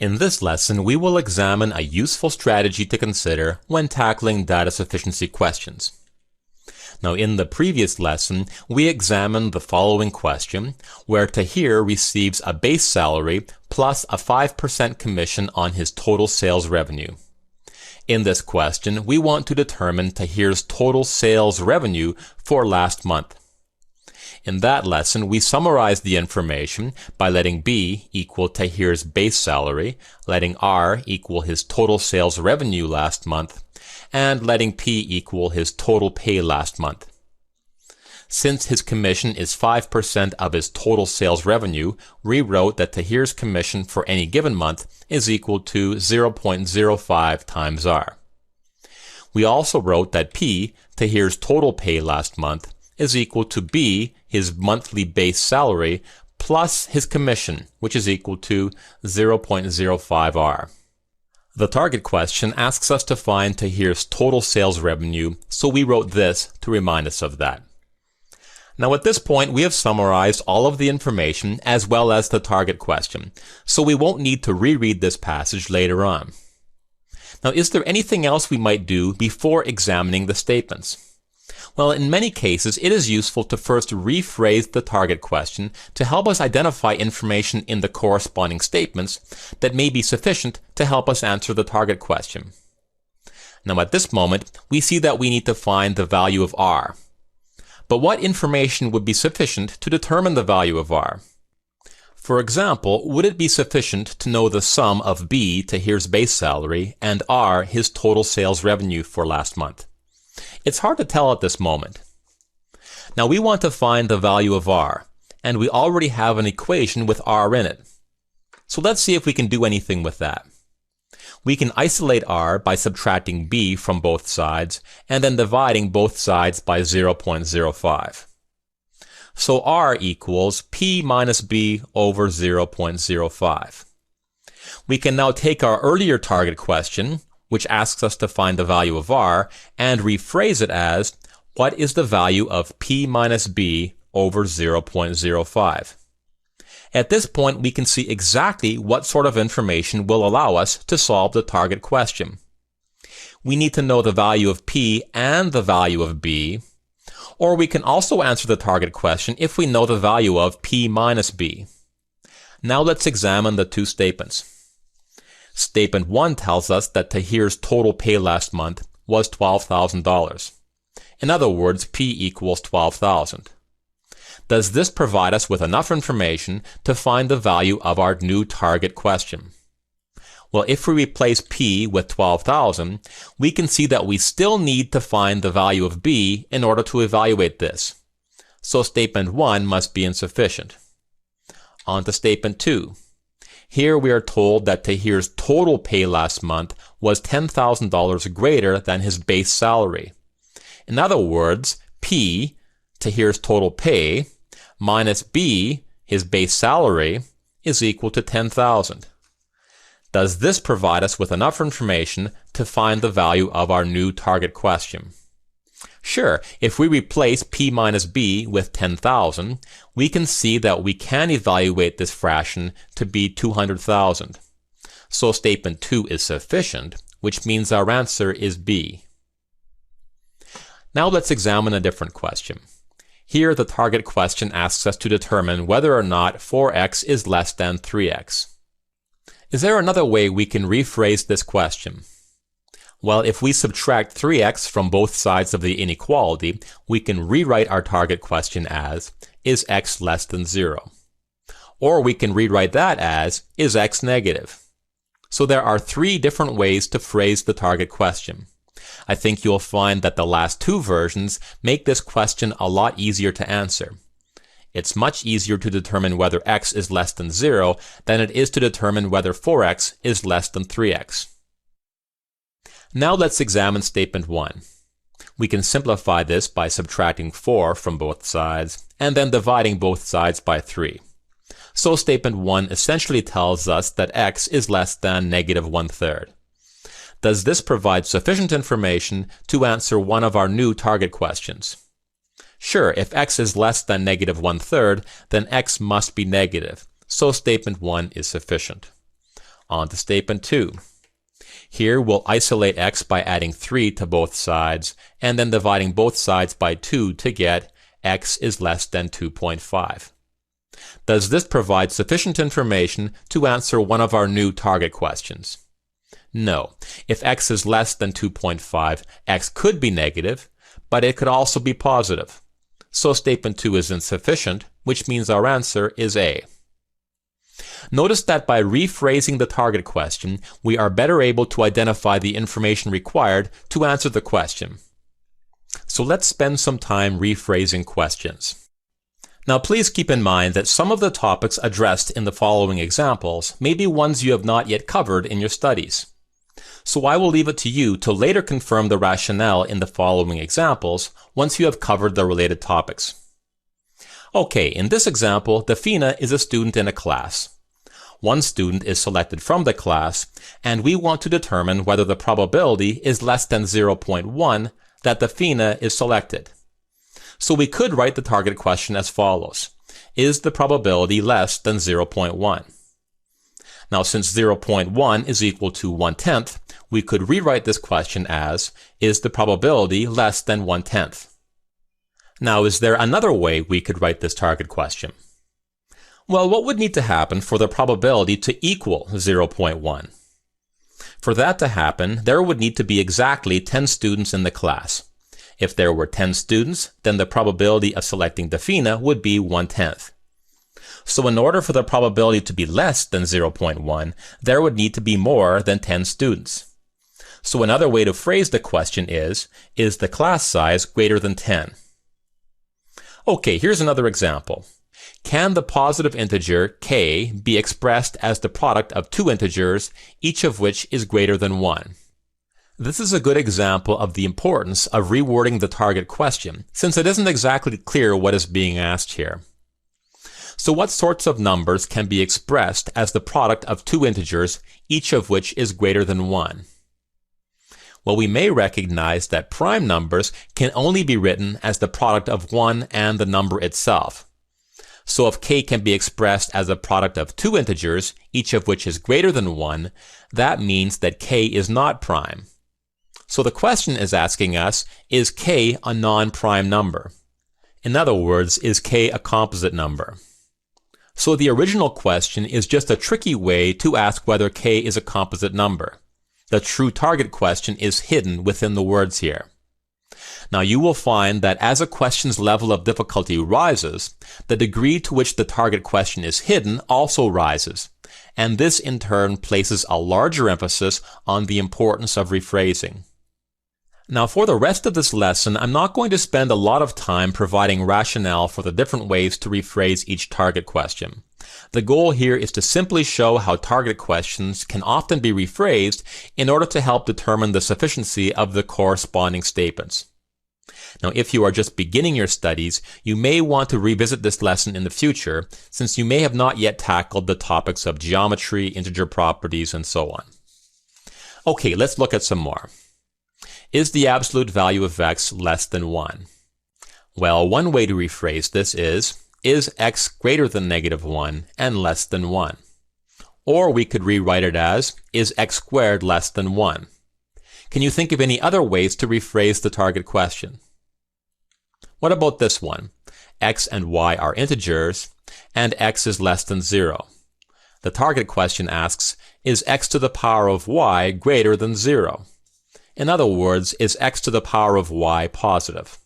In this lesson, we will examine a useful strategy to consider when tackling data sufficiency questions. Now, in the previous lesson, we examined the following question, where Tahir receives a base salary plus a 5% commission on his total sales revenue. In this question, we want to determine Tahir's total sales revenue for last month. In that lesson, we summarized the information by letting B equal Tahir's base salary, letting R equal his total sales revenue last month, and letting P equal his total pay last month. Since his commission is 5% of his total sales revenue, we wrote that Tahir's commission for any given month is equal to 0.05 times R. We also wrote that P, Tahir's total pay last month, is equal to B, his monthly base salary, plus his commission, which is equal to 0.05 R. The target question asks us to find Tahir's total sales revenue, so we wrote this to remind us of that. Now at this point, we have summarized all of the information as well as the target question, so we won't need to reread this passage later on. Now, is there anything else we might do before examining the statements? Well, in many cases, it is useful to first rephrase the target question to help us identify information in the corresponding statements that may be sufficient to help us answer the target question. Now, at this moment, we see that we need to find the value of R. But what information would be sufficient to determine the value of R? For example, would it be sufficient to know the sum of B, Tahir's base salary, and R, his total sales revenue for last month? It's hard to tell at this moment. Now we want to find the value of R, and we already have an equation with R in it. So let's see if we can do anything with that. We can isolate R by subtracting B from both sides, and then dividing both sides by 0.05. So R equals P minus B over 0.05. We can now take our earlier target question, which asks us to find the value of R, and rephrase it as, what is the value of P minus B over 0.05? At this point, we can see exactly what sort of information will allow us to solve the target question. We need to know the value of P and the value of B, or we can also answer the target question if we know the value of P minus B. Now let's examine the two statements. Statement 1 tells us that Tahir's total pay last month was $12,000. In other words, P equals 12,000. Does this provide us with enough information to find the value of our new target question? Well, if we replace P with 12,000, we can see that we still need to find the value of B in order to evaluate this. So statement 1 must be insufficient. On to statement 2. Here we are told that Tahir's total pay last month was $10,000 greater than his base salary. In other words, P, Tahir's total pay, minus B, his base salary, is equal to 10,000. Does this provide us with enough information to find the value of our new target question? Sure, if we replace P minus B with 10,000, we can see that we can evaluate this fraction to be 200,000. So statement 2 is sufficient, which means our answer is B. Now let's examine a different question. Here the target question asks us to determine whether or not 4x is less than 3x. Is there another way we can rephrase this question? Well, if we subtract 3x from both sides of the inequality, we can rewrite our target question as, is x less than 0? Or we can rewrite that as, is x negative? So there are 3 different ways to phrase the target question. I think you'll find that the last 2 versions make this question a lot easier to answer. It's much easier to determine whether x is less than 0 than it is to determine whether 4x is less than 3x. Now let's examine statement 1. We can simplify this by subtracting 4 from both sides and then dividing both sides by 3. So statement 1 essentially tells us that x is less than negative 1/3. Does this provide sufficient information to answer one of our new target questions? Sure, if x is less than negative 1/3, then x must be negative, so statement 1 is sufficient. On to statement 2. Here we'll isolate x by adding 3 to both sides and then dividing both sides by 2 to get x is less than 2.5. Does this provide sufficient information to answer one of our new target questions? No. If x is less than 2.5, x could be negative, but it could also be positive. So statement 2 is insufficient, which means our answer is A. Notice that by rephrasing the target question, we are better able to identify the information required to answer the question. So let's spend some time rephrasing questions. Now please keep in mind that some of the topics addressed in the following examples may be ones you have not yet covered in your studies. So I will leave it to you to later confirm the rationale in the following examples once you have covered the related topics. Okay, in this example, Dafina is a student in a class. One student is selected from the class, and we want to determine whether the probability is less than 0.1 that Dafina is selected. So we could write the target question as follows. Is the probability less than 0.1? Now, since 0.1 is equal to 1/10, we could rewrite this question as, is the probability less than 1/10? Now, is there another way we could write this target question? Well, what would need to happen for the probability to equal 0.1? For that to happen, there would need to be exactly 10 students in the class. If there were 10 students, then the probability of selecting Dafina would be 1/10. So in order for the probability to be less than 0.1, there would need to be more than 10 students. So another way to phrase the question is the class size greater than 10? Okay, here's another example. Can the positive integer k be expressed as the product of two integers, each of which is greater than 1? This is a good example of the importance of rewording the target question, since it isn't exactly clear what is being asked here. So what sorts of numbers can be expressed as the product of two integers, each of which is greater than 1? Well, we may recognize that prime numbers can only be written as the product of 1 and the number itself. So if k can be expressed as a product of two integers, each of which is greater than 1, that means that k is not prime. So the question is asking us, is k a non-prime number? In other words, is k a composite number? So the original question is just a tricky way to ask whether k is a composite number. The true target question is hidden within the words here. Now you will find that as a question's level of difficulty rises, the degree to which the target question is hidden also rises, and this in turn places a larger emphasis on the importance of rephrasing. Now for the rest of this lesson, I'm not going to spend a lot of time providing rationale for the different ways to rephrase each target question. The goal here is to simply show how target questions can often be rephrased in order to help determine the sufficiency of the corresponding statements. Now, if you are just beginning your studies, you may want to revisit this lesson in the future, since you may have not yet tackled the topics of geometry, integer properties, and so on. Okay, let's look at some more. Is the absolute value of x less than 1? Well, one way to rephrase this is x greater than -1 and less than 1? Or we could rewrite it as, is x squared less than 1? Can you think of any other ways to rephrase the target question? What about this one? X and y are integers, and x is less than 0. The target question asks, is x to the power of y greater than 0? In other words, is x to the power of y positive?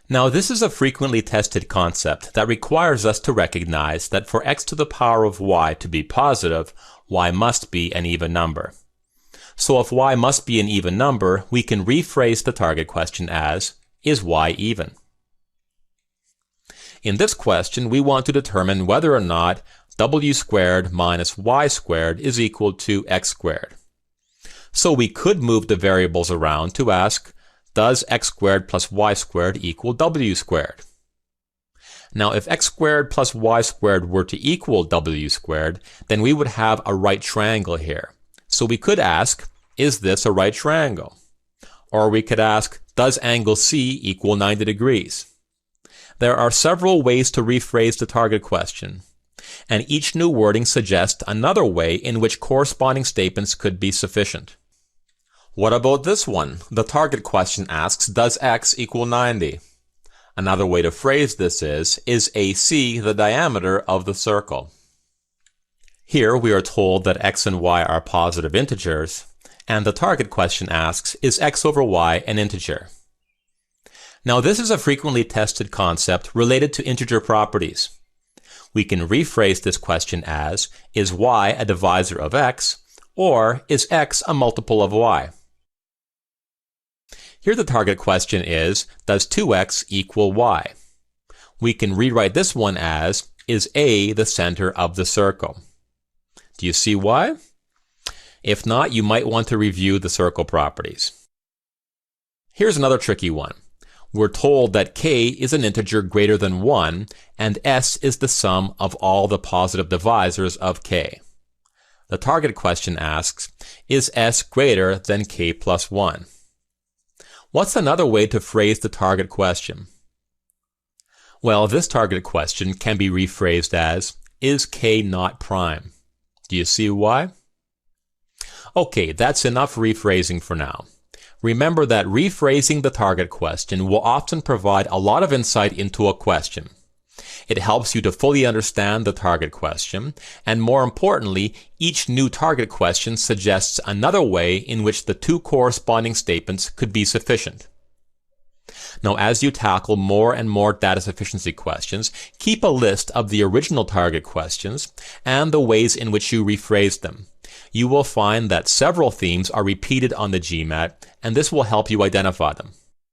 Now, this is a frequently tested concept that requires us to recognize that for x to the power of y to be positive, y must be an even number. So if y must be an even number, we can rephrase the target question as, is y even? In this question, we want to determine whether or not w squared minus y squared is equal to x squared. So we could move the variables around to ask, does x squared plus y squared equal w squared? Now, if x squared plus y squared were to equal w squared, then we would have a right triangle here. So we could ask, is this a right triangle? Or we could ask, does angle C equal 90 degrees? There are several ways to rephrase the target question. And each new wording suggests another way in which corresponding statements could be sufficient. What about this one? The target question asks, does x equal 90? Another way to phrase this is AC the diameter of the circle? Here we are told that x and y are positive integers, and the target question asks, is x over y an integer? Now this is a frequently tested concept related to integer properties. We can rephrase this question as, is y a divisor of x, or is x a multiple of y? Here the target question is, does 2x equal y? We can rewrite this one as, is A the center of the circle? Do you see why? If not, you might want to review the circle properties. Here's another tricky one. We're told that k is an integer greater than 1, and s is the sum of all the positive divisors of k. The target question asks, is s greater than k plus 1? What's another way to phrase the target question? Well, this target question can be rephrased as, is k not prime? Do you see why? Okay, that's enough rephrasing for now. Remember that rephrasing the target question will often provide a lot of insight into a question. It helps you to fully understand the target question, and more importantly, each new target question suggests another way in which the two corresponding statements could be sufficient. Now, as you tackle more and more data sufficiency questions, keep a list of the original target questions and the ways in which you rephrased them. You will find that several themes are repeated on the GMAT, and this will help you identify them.